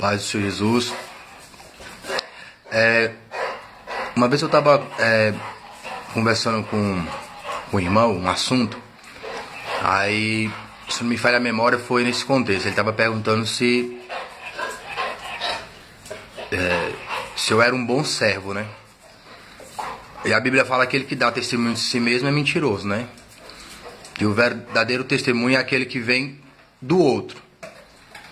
Paz do Senhor Jesus. Uma vez eu estava conversando com um irmão, um assunto, aí, se não me falha a memória, foi nesse contexto. Ele estava perguntando se eu era um bom servo, né? E a Bíblia fala que aquele que dá testemunho de si mesmo é mentiroso, né? E o verdadeiro testemunho é aquele que vem do outro,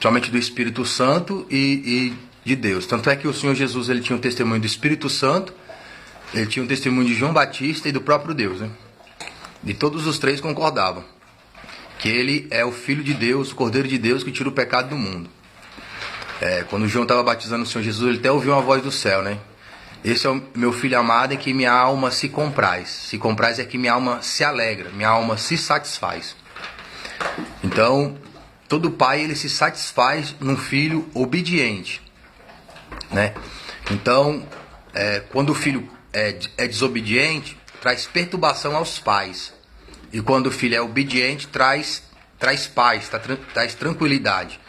somente do Espírito Santo e de Deus. Tanto é que o Senhor Jesus, ele tinha um testemunho do Espírito Santo, ele tinha um testemunho de João Batista e do próprio Deus, né? E todos os três concordavam que ele é o Filho de Deus, o Cordeiro de Deus que tira o pecado do mundo. Quando João estava batizando o Senhor Jesus, ele até ouviu uma voz do céu, né? Esse é o meu filho amado em que minha alma se compraz. Se compraz é que minha alma se alegra, minha alma se satisfaz. Então, todo pai, ele se satisfaz num filho obediente, né? Então, quando o filho é desobediente, traz perturbação aos pais. E quando o filho é obediente, traz paz, traz tranquilidade.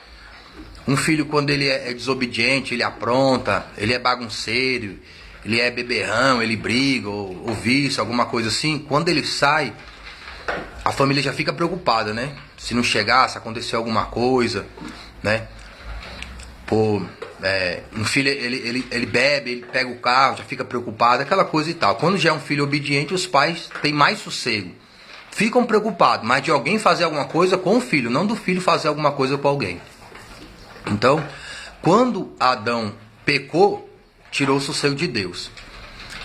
Um filho, quando ele é desobediente, ele apronta, ele é bagunceiro, ele é beberrão, ele briga, ou vício, alguma coisa assim. Quando ele sai, a família já fica preocupada, né? Se não chegar, se acontecer alguma coisa, né? Um filho, ele bebe, ele pega o carro, já fica preocupado, aquela coisa e tal. Quando já é um filho obediente, os pais têm mais sossego. Ficam preocupados, mas de alguém fazer alguma coisa com o filho, não do filho fazer alguma coisa com alguém. Então, quando Adão pecou, tirou o sossego de Deus.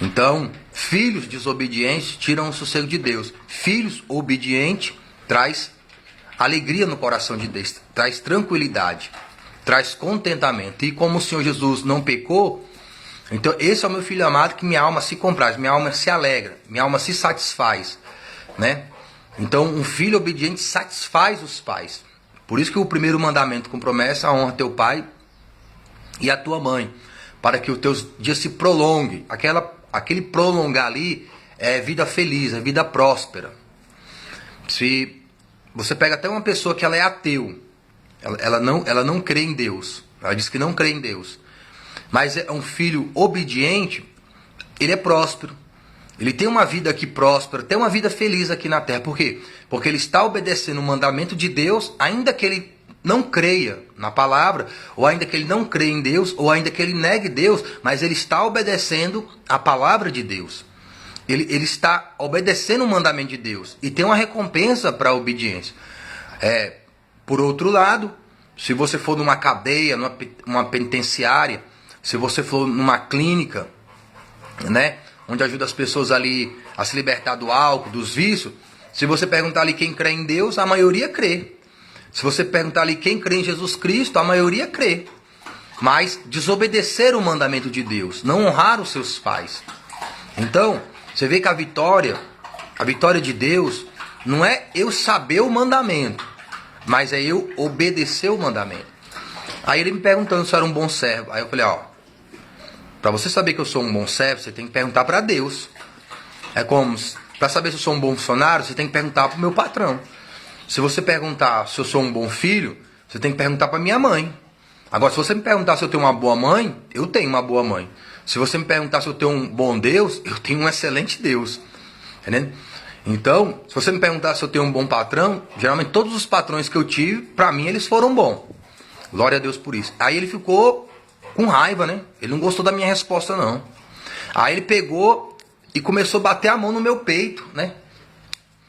Então, filhos desobedientes tiram o sossego de Deus. Filhos obedientes traz alegria no coração de Deus, traz tranquilidade, traz contentamento. E como o Senhor Jesus não pecou, então esse é o meu filho amado que minha alma se compraz, minha alma se alegra, minha alma se satisfaz, né? Então, um filho obediente satisfaz os pais. Por isso que o primeiro mandamento com promessa é: honra teu pai e a tua mãe, para que os teus dias se prolonguem. Aquele prolongar ali é vida feliz, é vida próspera. Se você pega até uma pessoa que ela é ateu, ela não crê em Deus, ela diz que não crê em Deus, mas é um filho obediente, ele é próspero. Ele tem uma vida aqui próspera, tem uma vida feliz aqui na terra. Por quê? Porque ele está obedecendo o mandamento de Deus, ainda que ele não creia na palavra, ou ainda que ele não creia em Deus, ou ainda que ele negue Deus, mas ele está obedecendo a palavra de Deus. Ele está obedecendo o mandamento de Deus e tem uma recompensa para a obediência. Por outro lado, se você for numa cadeia, numa penitenciária, se você for numa clínica, né, onde ajuda as pessoas ali a se libertar do álcool, dos vícios, se você perguntar ali quem crê em Deus, a maioria crê. Se você perguntar ali quem crê em Jesus Cristo, a maioria crê. Mas desobedecer o mandamento de Deus, não honrar os seus pais. Então, você vê que a vitória de Deus não é eu saber o mandamento, mas é eu obedecer o mandamento. Aí ele me perguntando se eu era um bom servo. Aí eu falei, para você saber que eu sou um bom servo, você tem que perguntar para Deus. É como, para saber se eu sou um bom funcionário, você tem que perguntar para o meu patrão. Se você perguntar se eu sou um bom filho, você tem que perguntar para minha mãe. Agora, se você me perguntar se eu tenho uma boa mãe, eu tenho uma boa mãe. Se você me perguntar se eu tenho um bom Deus, eu tenho um excelente Deus. Entendeu? Então, se você me perguntar se eu tenho um bom patrão, geralmente todos os patrões que eu tive, para mim eles foram bons. Glória a Deus por isso. Aí ele ficou com raiva, né? Ele não gostou da minha resposta, não. Aí ele pegou e começou a bater a mão no meu peito, né?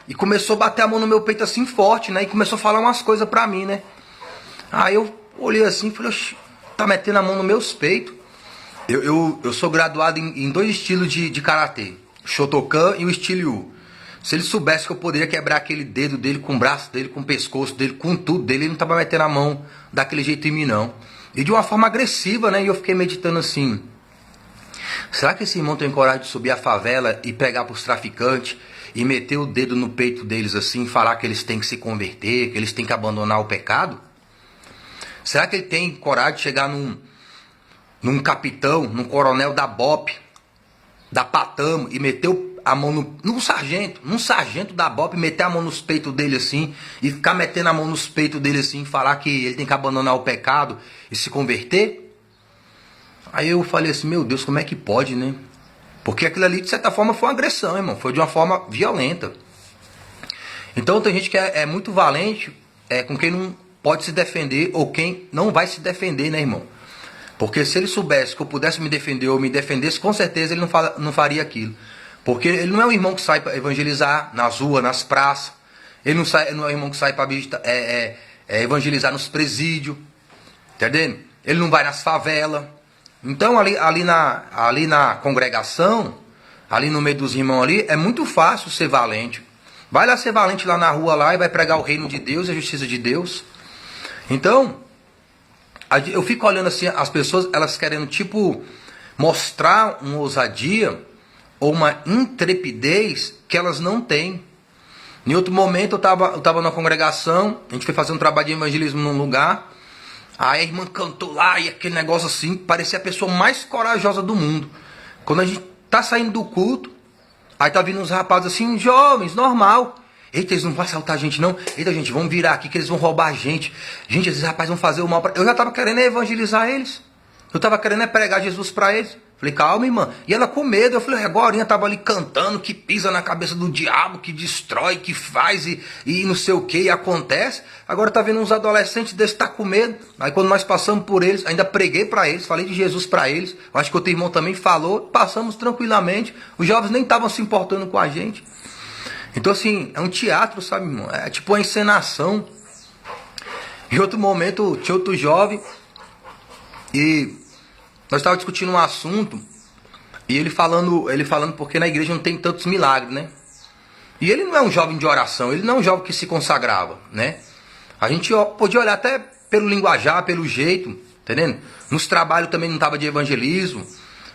E começou a bater a mão no meu peito assim forte, né? E começou a falar umas coisas pra mim, né? Aí eu olhei assim e falei, tá metendo a mão nos meus peitos. Eu sou graduado em dois estilos de karatê, Shotokan e o estilo Yu. Se ele soubesse que eu poderia quebrar aquele dedo dele, com o braço dele, com o pescoço dele, com tudo dele, ele não tava metendo a mão daquele jeito em mim, não. E de uma forma agressiva, né? E eu fiquei meditando assim, será que esse irmão tem coragem de subir a favela e pegar pros traficantes e meter o dedo no peito deles assim, falar que eles têm que se converter, que eles têm que abandonar o pecado? Será que ele tem coragem de chegar num capitão, num coronel da BOP, da Patamo, e meter a mão num sargento da BOP, meter a mão nos peitos dele assim, e ficar metendo a mão nos peitos dele assim, falar que ele tem que abandonar o pecado e se converter. Aí eu falei assim, meu Deus, como é que pode, né? Porque aquilo ali, de certa forma, foi uma agressão, irmão. Foi de uma forma violenta. Então tem gente que é muito valente com quem não pode se defender ou quem não vai se defender, né, irmão? Porque se ele soubesse que eu pudesse me defender ou me defendesse, com certeza ele não faria aquilo. Porque ele não é um irmão que sai para evangelizar nas ruas, nas praças. Ele não é um irmão que sai para evangelizar nos presídios. Entendendo? Ele não vai nas favelas. Então ali na congregação, ali no meio dos irmãos ali, é muito fácil ser valente. Vai lá ser valente lá na rua lá e vai pregar o reino de Deus e a justiça de Deus. Então, eu fico olhando assim, as pessoas, elas querendo tipo mostrar uma ousadia ou uma intrepidez que elas não têm. Em outro momento eu tava na congregação, a gente foi fazer um trabalho de evangelismo num lugar. Aí a irmã cantou lá e aquele negócio assim, parecia a pessoa mais corajosa do mundo. Quando a gente tá saindo do culto, aí tá vindo uns rapazes assim, jovens, normal. Eita, eles não vão assaltar a gente não. Eita, gente, vamos virar aqui que eles vão roubar a gente. Gente, esses rapazes vão fazer o mal pra... Eu já tava querendo evangelizar eles. Eu tava querendo pregar Jesus pra eles. Falei, calma, irmã. E ela com medo. Eu falei, agora eu tava ali cantando, que pisa na cabeça do diabo, que destrói, que faz e não sei o que, e acontece. Agora tá vendo uns adolescentes desses, tá com medo. Aí quando nós passamos por eles, ainda preguei pra eles, falei de Jesus pra eles. Eu acho que o outro irmão também falou. Passamos tranquilamente. Os jovens nem estavam se importando com a gente. Então assim, é um teatro, sabe, irmão? É tipo uma encenação. Em outro momento, tinha outro jovem e... nós estávamos discutindo um assunto e ele falando porque na igreja não tem tantos milagres, né? E ele não é um jovem de oração, ele não é um jovem que se consagrava, né? A gente podia olhar até pelo linguajar, pelo jeito, entendendo? Nos trabalhos também não estava de evangelismo,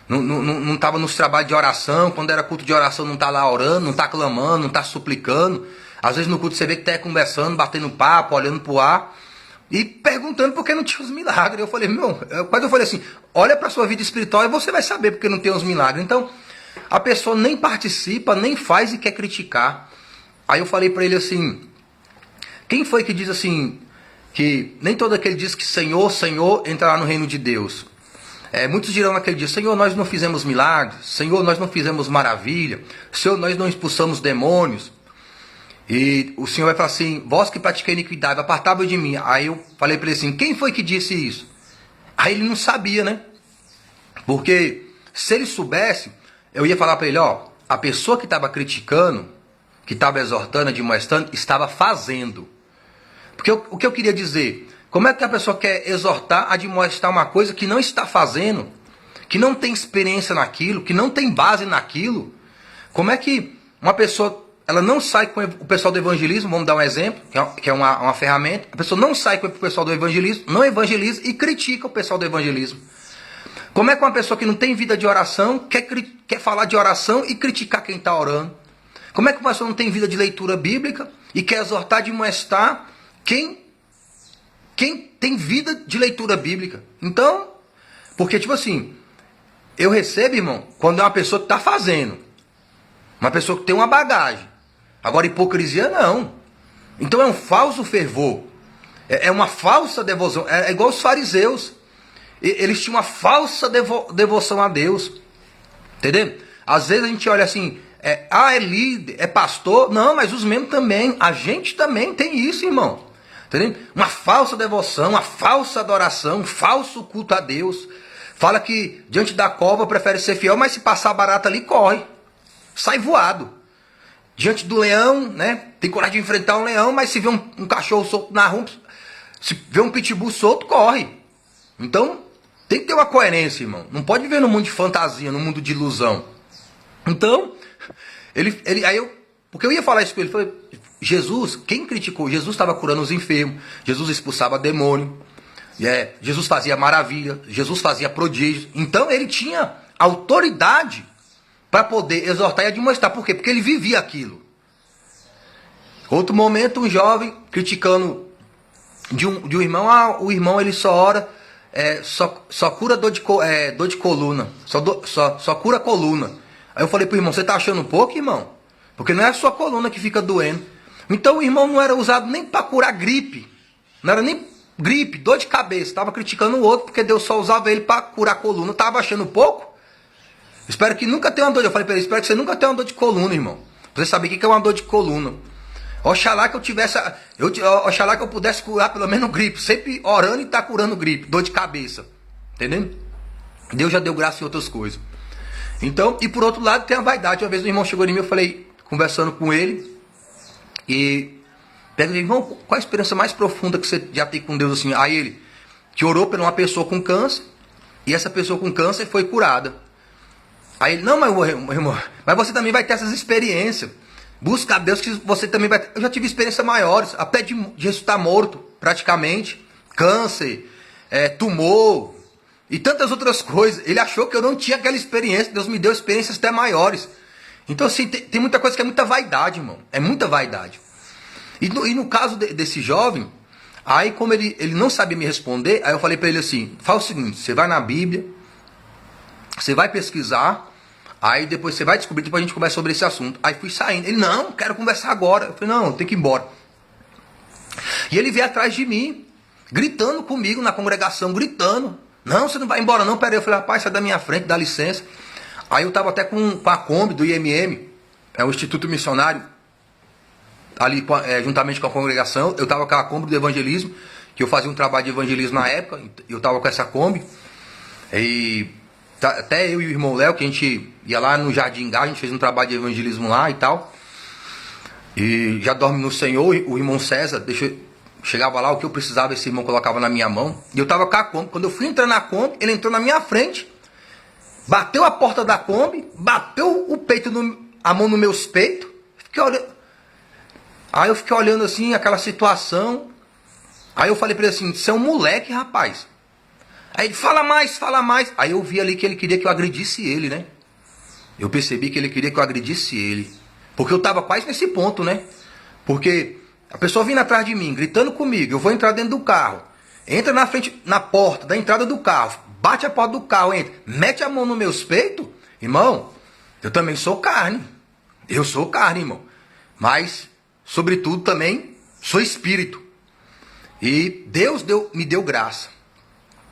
não estava nos trabalhos de oração, quando era culto de oração não está lá orando, não está clamando, não está suplicando. Às vezes no culto você vê que está conversando, batendo papo, olhando pro ar. E perguntando por que não tinha os milagres. Eu falei, quando eu falei assim, olha para a sua vida espiritual e você vai saber porque não tem os milagres. Então, a pessoa nem participa, nem faz e quer criticar. Aí eu falei para ele assim, quem foi que diz assim, que nem todo aquele diz que Senhor, Senhor, entrará no reino de Deus. Muitos dirão naquele dia, Senhor, nós não fizemos milagres, Senhor, nós não fizemos maravilha, Senhor, nós não expulsamos demônios. E o Senhor vai falar assim, vós que pratiquei iniquidade, apartai-vos de mim. Aí eu falei para ele assim, quem foi que disse isso? Aí ele não sabia, né? Porque se ele soubesse, eu ia falar para ele, ó, a pessoa que estava criticando, que estava exortando, admoestando, estava fazendo. Porque o que eu queria dizer, como é que a pessoa quer exortar, admoestar uma coisa que não está fazendo, que não tem experiência naquilo, que não tem base naquilo? Como é que uma pessoa... ela não sai com o pessoal do evangelismo, vamos dar um exemplo, que é uma ferramenta. A pessoa não sai com o pessoal do evangelismo, não evangeliza e critica o pessoal do evangelismo. Como é que uma pessoa que não tem vida de oração quer falar de oração e criticar quem está orando? Como é que uma pessoa não tem vida de leitura bíblica e quer exortar, admoestar quem tem vida de leitura bíblica? Então, porque tipo assim, eu recebo, irmão, quando é uma pessoa que está fazendo, uma pessoa que tem uma bagagem. Agora, hipocrisia não. Então é um falso fervor. É uma falsa devoção. É igual os fariseus. Eles tinham uma falsa devoção a Deus. Entendeu? Às vezes a gente olha assim, é líder, é pastor. Não, mas os membros também. A gente também tem isso, irmão. Entendeu? Uma falsa devoção, uma falsa adoração, um falso culto a Deus. Fala que diante da cova prefere ser fiel, mas se passar barata ali, corre. Sai voado. Diante do leão, né? Tem coragem de enfrentar um leão, mas se vê um cachorro solto na rua, se vê um pitbull solto, corre. Então, tem que ter uma coerência, irmão. Não pode viver no mundo de fantasia, no mundo de ilusão. Então, porque eu ia falar isso com ele, falei, Jesus, quem criticou? Jesus estava curando os enfermos, Jesus expulsava demônio, Jesus fazia maravilha, Jesus fazia prodígios. Então, ele tinha autoridade para poder exortar e admoestar. Por quê? Porque ele vivia aquilo. Outro momento, um jovem criticando de um irmão. O irmão ele só ora, só cura dor de coluna. Só cura coluna. Aí eu falei pro irmão, você tá achando pouco, irmão? Porque não é a sua coluna que fica doendo. Então o irmão não era usado nem para curar gripe. Não era nem gripe, dor de cabeça. Tava criticando o outro porque Deus só usava ele para curar a coluna. Tava achando pouco? Espero que nunca tenha uma dor. Eu falei para ele, espero que você nunca tenha uma dor de coluna, irmão. Pra você saber o que é uma dor de coluna. Oxalá que eu tivesse. Oxalá que eu pudesse curar pelo menos gripe. Sempre orando e tá curando gripe, dor de cabeça. Entendendo? Deus já deu graça em outras coisas. Então, e por outro lado tem a vaidade. Uma vez o irmão chegou em mim, eu falei, conversando com ele, e perguntei, irmão, qual a experiência mais profunda que você já tem com Deus assim? Aí ele, que orou por uma pessoa com câncer, e essa pessoa com câncer foi curada. Aí ele, não, mas irmão, mas você também vai ter essas experiências. Busca a Deus que você também vai ter. Eu já tive experiências maiores, até de ressuscitar morto, praticamente. Câncer, tumor e tantas outras coisas. Ele achou que eu não tinha aquela experiência. Deus me deu experiências até maiores. Então, assim, tem muita coisa que é muita vaidade, irmão. É muita vaidade. E no caso desse jovem, aí como ele não sabia me responder, aí eu falei para ele assim, fala o seguinte, você vai na Bíblia, você vai pesquisar, aí depois você vai descobrir, depois a gente conversa sobre esse assunto. Aí fui saindo. Ele, não, quero conversar agora. Eu falei, não, eu tenho que ir embora. E ele veio atrás de mim, gritando comigo na congregação, gritando. Não, você não vai embora não, peraí. Eu falei, rapaz, sai da minha frente, dá licença. Aí eu tava até com a Kombi do IMM, é o Instituto Missionário, ali juntamente com a congregação. Eu tava com a Kombi do evangelismo, que eu fazia um trabalho de evangelismo na época, eu tava com essa Kombi. E até eu e o irmão Léo, que a gente ia lá no Jardim Gá, a gente fez um trabalho de evangelismo lá e tal. E já dorme no Senhor, o irmão César, chegava lá, o que eu precisava, esse irmão colocava na minha mão. E eu tava com a Kombi. Quando eu fui entrar na Kombi, ele entrou na minha frente, bateu a porta da Kombi, bateu o peito, a mão nos meus peitos. Fiquei olhando. Aí eu fiquei olhando assim, aquela situação. Aí eu falei pra ele assim, você é um moleque, rapaz. Aí ele, fala mais, fala mais. Aí eu vi ali que ele queria que eu agredisse ele, né? Eu percebi que ele queria que eu agredisse ele. Porque eu tava quase nesse ponto, né? Porque a pessoa vindo atrás de mim, gritando comigo, eu vou entrar dentro do carro. Entra na frente, na porta da entrada do carro. Bate a porta do carro, entra. Mete a mão nos meus peitos. Irmão, eu também sou carne. Eu sou carne, irmão. Mas, sobretudo, também sou espírito. E Deus me deu graça.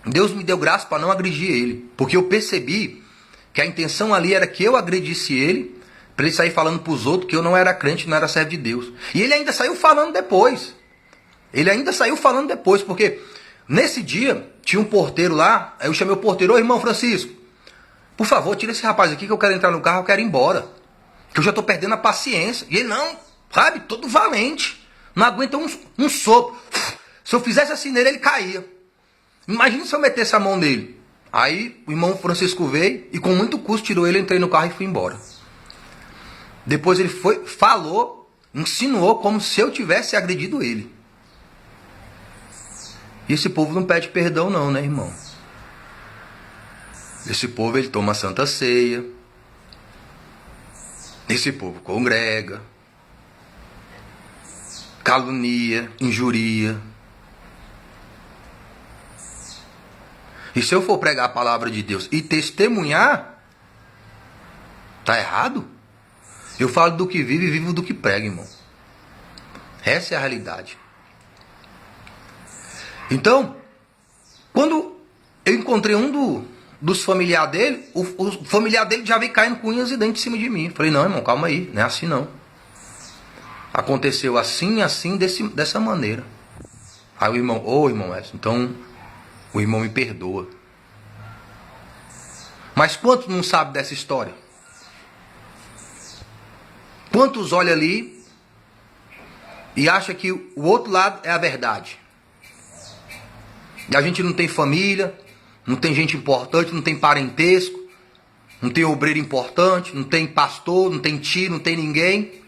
Deus me deu graça para não agredir ele. Porque eu percebi que a intenção ali era que eu agredisse ele, para ele sair falando para os outros que eu não era crente, não era servo de Deus. E ele ainda saiu falando depois. Ele ainda saiu falando depois, porque nesse dia tinha um porteiro lá, aí eu chamei o porteiro, ô irmão Francisco, por favor, tira esse rapaz aqui que eu quero entrar no carro, eu quero ir embora. Que eu já estou perdendo a paciência. E ele não, sabe, todo valente. Não aguenta um sopro. Se eu fizesse assim nele, ele caía. Imagina se eu metesse a mão nele. Aí o irmão Francisco veio e com muito custo tirou ele, entrei no carro e fui embora. Depois ele falou, insinuou como se eu tivesse agredido ele. E esse povo não pede perdão não, né, irmão? Esse povo, ele toma a Santa Ceia. Esse povo congrega. Calunia, injuria. E se eu for pregar a palavra de Deus e testemunhar, tá errado? Eu falo do que vive e vivo do que prega, irmão. Essa é a realidade. Então, quando eu encontrei dos familiares dele, o familiar dele já veio caindo com unhas e dentes em cima de mim. Falei, não, irmão, calma aí, não é assim não. Aconteceu assim, dessa maneira. Aí o irmão, irmão Edson, então o irmão me perdoa. Mas quantos não sabem dessa história? Quantos olham ali e acham que o outro lado é a verdade? E a gente não tem família, não tem gente importante, não tem parentesco, não tem obreiro importante, não tem pastor, não tem tio, não tem ninguém.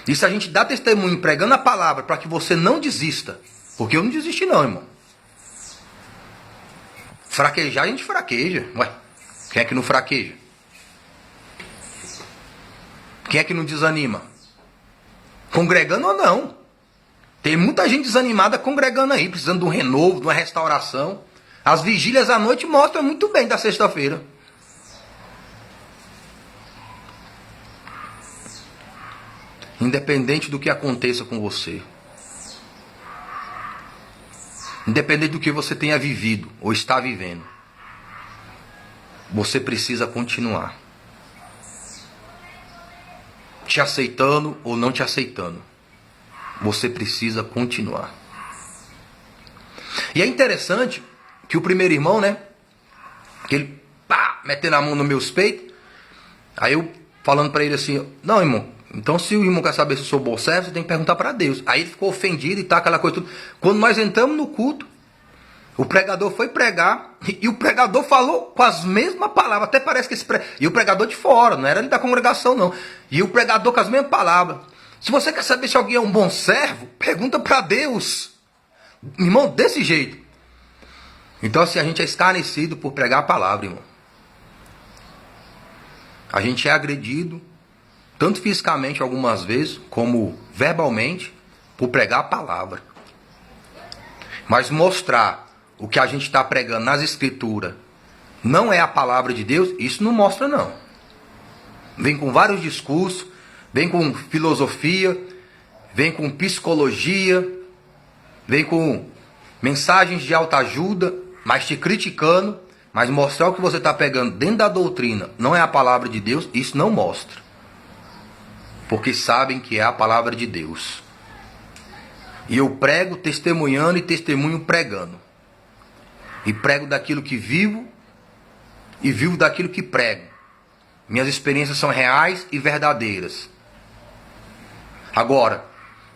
E se a gente dá testemunho pregando a palavra para que você não desista, porque eu não desisti não, irmão. Fraquejar a gente fraqueja. Ué, quem é que não fraqueja? Quem é que não desanima? Congregando ou não? Tem muita gente desanimada congregando aí, precisando de um renovo, de uma restauração. As vigílias à noite mostram muito bem da sexta-feira. Independente do que aconteça com você. Independente do que você tenha vivido ou está vivendo. Você precisa continuar. Te aceitando ou não te aceitando. Você precisa continuar. E é interessante que o primeiro irmão, né? Que ele, metendo a mão nos meus peitos. Aí eu falando pra ele assim, não, irmão, então se o irmão quer saber se eu sou bom servo, você tem que perguntar pra Deus. Aí ele ficou ofendido e tal, aquela coisa tudo. Quando nós entramos no culto, o pregador foi pregar e o pregador falou com as mesmas palavras. Até parece que E o pregador de fora, não era ele da congregação, não. E o pregador com as mesmas palavras. Se você quer saber se alguém é um bom servo, pergunta para Deus. Irmão, desse jeito. Então, assim, a gente é escarnecido por pregar a palavra, irmão. A gente é agredido, tanto fisicamente algumas vezes, como verbalmente, por pregar a palavra. Mas mostrar o que a gente está pregando nas escrituras não é a palavra de Deus, isso não mostra, não. Vem com vários discursos, vem com filosofia, vem com psicologia, vem com mensagens de autoajuda, mas te criticando, mas mostrar o que você está pegando dentro da doutrina não é a palavra de Deus, isso não mostra. Porque sabem que é a palavra de Deus. E eu prego testemunhando e testemunho pregando. E prego daquilo que vivo e vivo daquilo que prego. Minhas experiências são reais e verdadeiras. Agora,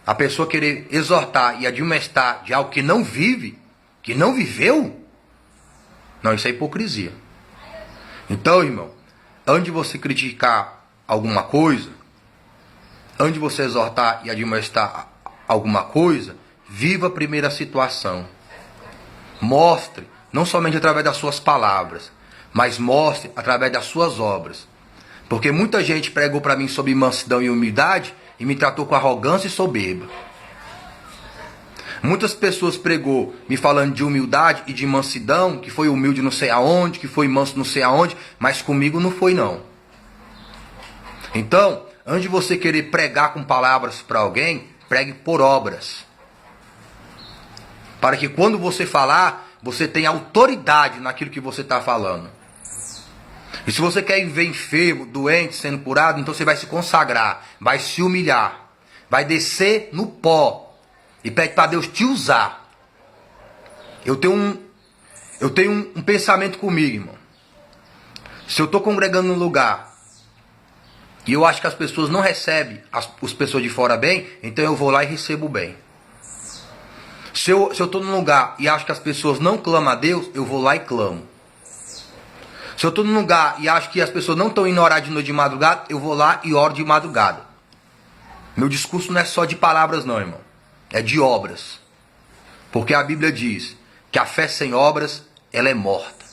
a pessoa querer exortar e admoestar de algo que não vive, que não viveu, não, isso é hipocrisia. Então, irmão, antes de você criticar alguma coisa, antes de você exortar e admoestar alguma coisa, viva a primeira situação. Mostre, não somente através das suas palavras, mas mostre através das suas obras. Porque muita gente pregou para mim sobre mansidão e humildade e me tratou com arrogância e soberba. Muitas pessoas pregou me falando de humildade e de mansidão, que foi humilde não sei aonde, que foi manso não sei aonde, mas comigo não foi não. Então, antes de você querer pregar com palavras para alguém, pregue por obras. Para que quando você falar, você tenha autoridade naquilo que você está falando. E se você quer ver enfermo, doente, sendo curado, então você vai se consagrar, vai se humilhar, vai descer no pó e pede para Deus te usar. Eu tenho um pensamento comigo, irmão. Se eu estou congregando num lugar e eu acho que as pessoas não recebem as pessoas de fora bem, então eu vou lá e recebo bem. Se eu estou num lugar e acho que as pessoas não clamam a Deus, eu vou lá e clamo. Se eu estou num lugar e acho que as pessoas não estão indo orar de noite de madrugada, eu vou lá e oro de madrugada. Meu discurso não é só de palavras não, irmão. É de obras. Porque a Bíblia diz que a fé sem obras, ela é morta.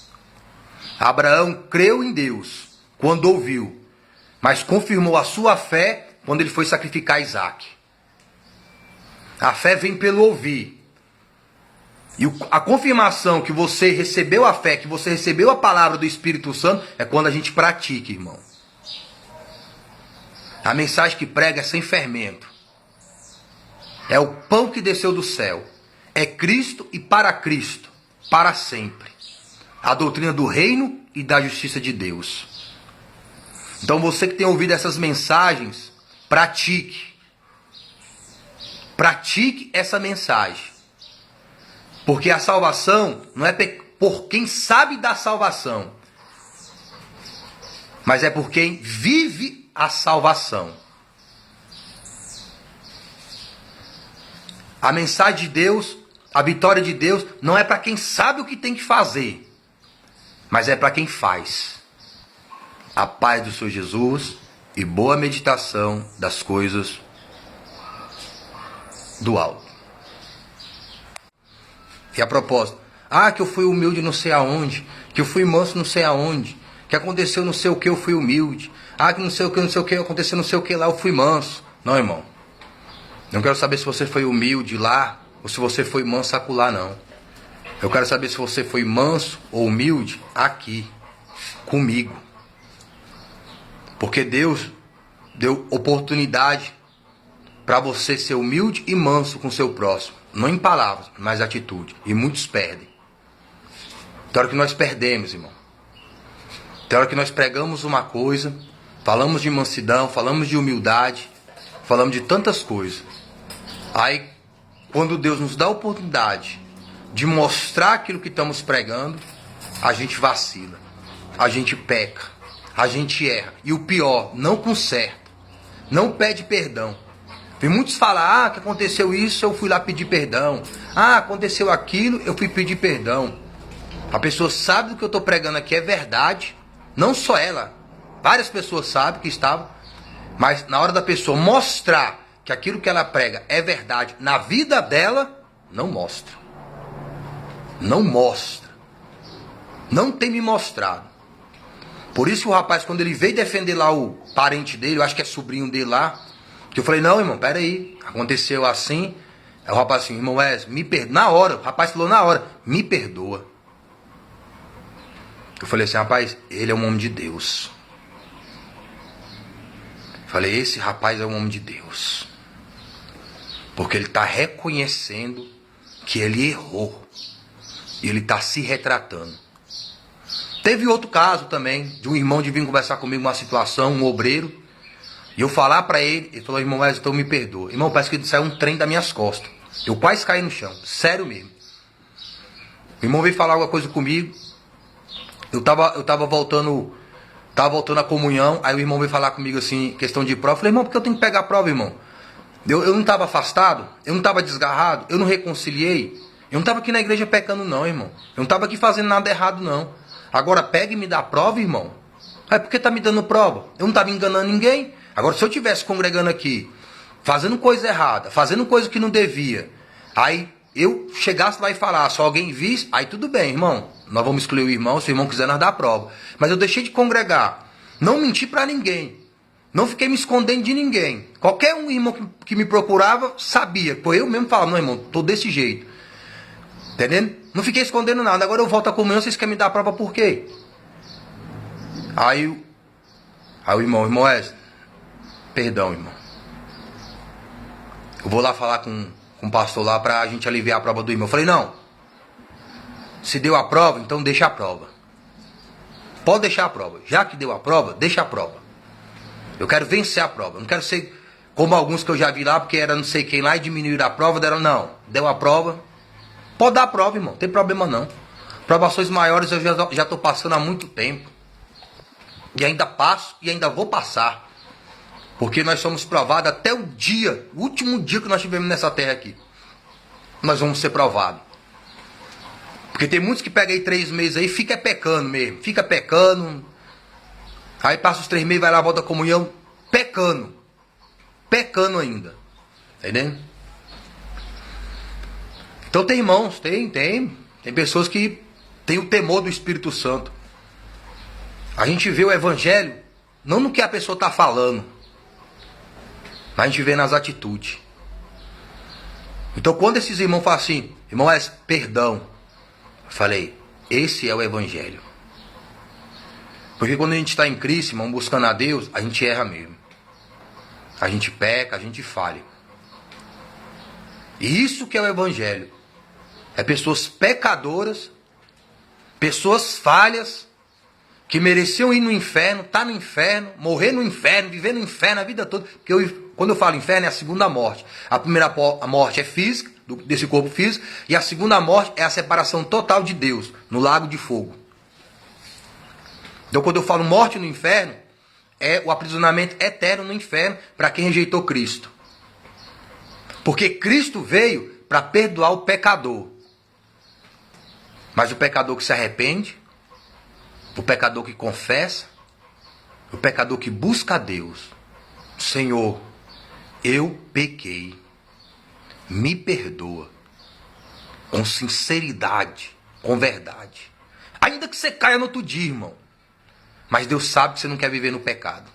Abraão creu em Deus quando ouviu, mas confirmou a sua fé quando ele foi sacrificar Isaac. A fé vem pelo ouvir. E a confirmação que você recebeu a fé, que você recebeu a palavra do Espírito Santo, é quando a gente pratica, irmão. A mensagem que prega é sem fermento. É o pão que desceu do céu. É Cristo e para Cristo, para sempre. A doutrina do reino e da justiça de Deus. Então você que tem ouvido essas mensagens, pratique. Pratique essa mensagem. Porque a salvação não é por quem sabe da salvação, mas é por quem vive a salvação. A mensagem de Deus, a vitória de Deus, não é para quem sabe o que tem que fazer, mas é para quem faz. A paz do Senhor Jesus e boa meditação das coisas do alto. E a propósito, que eu fui humilde não sei aonde, que eu fui manso não sei aonde, que aconteceu não sei o que eu fui humilde, que não sei o que aconteceu não sei o que lá eu fui manso. Não, irmão. Não quero saber se você foi humilde lá ou se você foi manso acolá, não. Eu quero saber se você foi manso ou humilde aqui, comigo. Porque Deus deu oportunidade para você ser humilde e manso com o seu próximo. Não em palavras, mas atitude. E muitos perdem. Tem hora que nós perdemos, irmão. Tem hora que nós pregamos uma coisa, falamos de mansidão, falamos de humildade, falamos de tantas coisas. Aí, quando Deus nos dá a oportunidade de mostrar aquilo que estamos pregando, a gente vacila, a gente peca, a gente erra. E o pior, não conserta, não pede perdão. Tem muitos falam, que aconteceu isso, eu fui lá pedir perdão. Aconteceu aquilo, eu fui pedir perdão. A pessoa sabe do que eu estou pregando aqui é verdade. Não só ela, várias pessoas sabem que estavam. Mas na hora da pessoa mostrar que aquilo que ela prega é verdade na vida dela, não mostra. Não mostra. Não tem me mostrado. Por isso o rapaz, quando ele veio defender lá o parente dele, eu acho que é sobrinho dele lá, que eu falei, não, irmão, peraí, aconteceu assim. Aí o rapaz assim, irmão Wesley, me perdoa. Na hora, o rapaz falou na hora, me perdoa. Eu falei assim, rapaz, ele é um homem de Deus. Eu falei, esse rapaz é um homem de Deus. Porque ele está reconhecendo que ele errou. E ele está se retratando. Teve outro caso também, de um irmão de vir conversar comigo uma situação, um obreiro. E eu falar para ele, ele falou, irmão Wesley, então me perdoa. Irmão, parece que saiu um trem das minhas costas. Eu quase caí no chão, sério mesmo. O irmão veio falar alguma coisa comigo. Eu tava voltando à comunhão, aí o irmão veio falar comigo assim, questão de prova. Eu falei, irmão, por que eu tenho que pegar a prova, irmão? Eu não estava afastado, eu não estava desgarrado, eu não reconciliei. Eu não estava aqui na igreja pecando não, irmão. Eu não estava aqui fazendo nada errado não. Agora pega e me dá a prova, irmão. Aí por que tá me dando prova? Eu não estava enganando ninguém. Agora se eu estivesse congregando aqui, fazendo coisa errada, fazendo coisa que não devia, aí eu chegasse lá e falasse, se alguém visse, aí tudo bem, irmão. Nós vamos excluir o irmão, se o irmão quiser nós dar a prova. Mas eu deixei de congregar. Não menti para ninguém. Não fiquei me escondendo de ninguém. Qualquer um irmão que me procurava, sabia. Pô, eu mesmo falava, não, irmão, tô desse jeito. Entendendo? Não fiquei escondendo nada. Agora eu volto à comunhão, vocês querem me dar a prova por quê? Aí o irmão Wesley, perdão, irmão. Eu vou lá falar com o pastor lá pra gente aliviar a prova do irmão. Eu falei, não. Se deu a prova, então deixa a prova. Pode deixar a prova. Já que deu a prova, deixa a prova. Eu quero vencer a prova. Eu não quero ser como alguns que eu já vi lá, porque era não sei quem lá e diminuíram a prova, deram não. Deu a prova. Pode dar a prova, irmão. Não tem problema não. Provações maiores eu já estou passando há muito tempo. E ainda passo e ainda vou passar. Porque nós somos provados até o último dia que nós tivemos nessa terra aqui. Nós vamos ser provados. Porque tem muitos que pegam aí 3 meses aí e fica pecando mesmo. Fica pecando. Aí passa os 3 meses, vai lá, volta à comunhão, pecando. Pecando ainda. Entendendo? Então tem irmãos, tem pessoas que têm o temor do Espírito Santo. A gente vê o evangelho, não no que a pessoa está falando, mas a gente vê nas atitudes. Então quando esses irmãos falam assim, irmão, é perdão. Eu falei, esse é o evangelho. Porque quando a gente está em Cristo, irmão, buscando a Deus, a gente erra mesmo. A gente peca, a gente falha. E isso que é o evangelho. É pessoas pecadoras, pessoas falhas, que mereciam ir no inferno, estar no inferno, morrer no inferno, viver no inferno a vida toda. Porque quando eu falo inferno é a segunda morte. A primeira morte é física, desse corpo físico, e a segunda morte é a separação total de Deus, no lago de fogo. Então quando eu falo morte no inferno, é o aprisionamento eterno no inferno para quem rejeitou Cristo. Porque Cristo veio para perdoar o pecador. Mas o pecador que se arrepende, o pecador que confessa, o pecador que busca a Deus. Senhor, eu pequei, me perdoa, com sinceridade, com verdade. Ainda que você caia no outro dia, irmão. Mas Deus sabe que você não quer viver no pecado.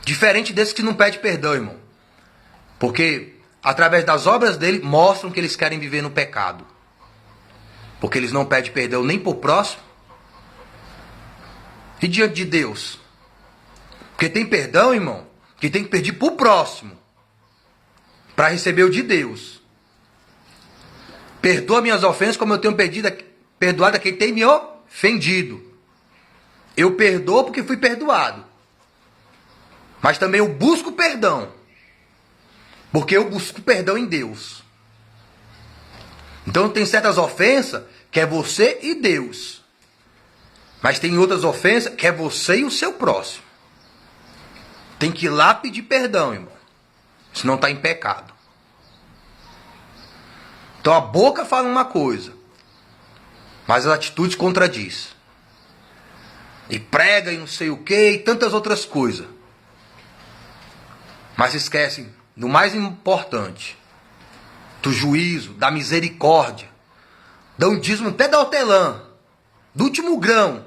Diferente desses que não pedem perdão, irmão. Porque através das obras dele mostram que eles querem viver no pecado. Porque eles não pedem perdão nem por próximo. E diante de Deus? Porque tem perdão, irmão, que tem que pedir pro próximo. para receber o de Deus. Perdoa minhas ofensas como eu tenho perdoado a quem tem me ofendido. Eu perdoo porque fui perdoado. Mas também eu busco perdão. Porque eu busco perdão em Deus. Então tem certas ofensas que é você e Deus. Mas tem outras ofensas que é você e o seu próximo. Tem que ir lá pedir perdão, irmão. Senão está em pecado. Então a boca fala uma coisa, mas as atitudes contradiz. E prega e não sei o que e tantas outras coisas. Mas esquecem do mais importante, do juízo, da misericórdia, dão dízimo até da hortelã, do último grão,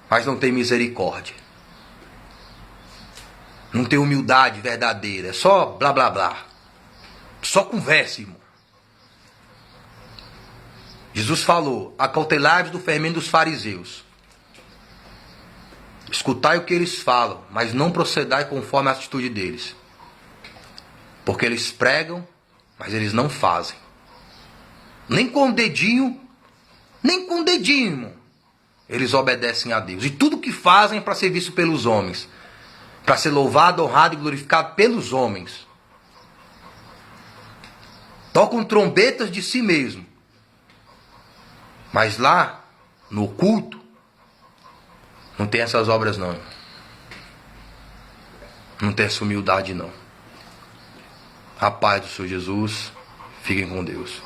mas não tem misericórdia. Não tem humildade verdadeira, é só blá blá blá. Só conversa, irmão. Jesus falou, acautelai-vos do fermento dos fariseus. Escutai o que eles falam, mas não procedai conforme a atitude deles. Porque eles pregam, mas eles não fazem. Nem com o dedinho, irmão. Eles obedecem a Deus. E tudo que fazem é para ser visto pelos homens. Para ser louvado, honrado e glorificado pelos homens. Tocam trombetas de si mesmo. Mas lá, no culto, não tem essas obras não. Não tem essa humildade não. A paz do Senhor Jesus. Fiquem com Deus.